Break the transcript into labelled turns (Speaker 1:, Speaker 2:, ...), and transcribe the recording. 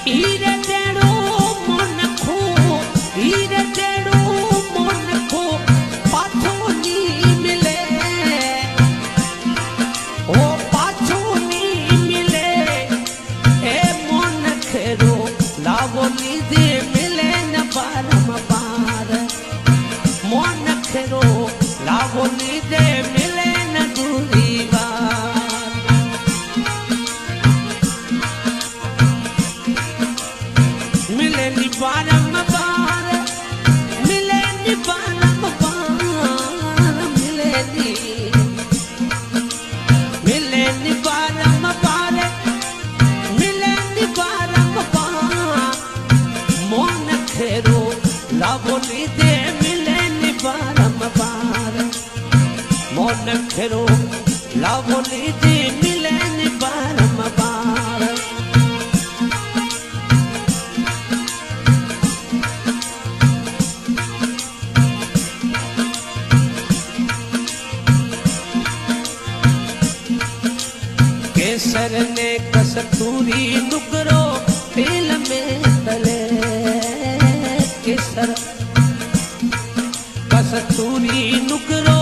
Speaker 1: हीरे तेड़ो मन खो, हीरे तेड़ो मन खो, पाछो नी मिले, ओ पाछो नी मिले, ए मन खेरो लावो लीधे मिले न बारम बार, मन खेरो लावो लीधे मिले न दूरी बार, मिले नी बारम बार, मिले नी बारम बार, मिले नी बारम बार, मिले नी बारम बार, मन खेरो लावो लीधे मिले नी बारम बार, मन खेरो लावो लीधे मिले नी बारम बार। केसर ने कस्तूरी नुकरो तेल में तले, केसर कस्तूरी नुकरो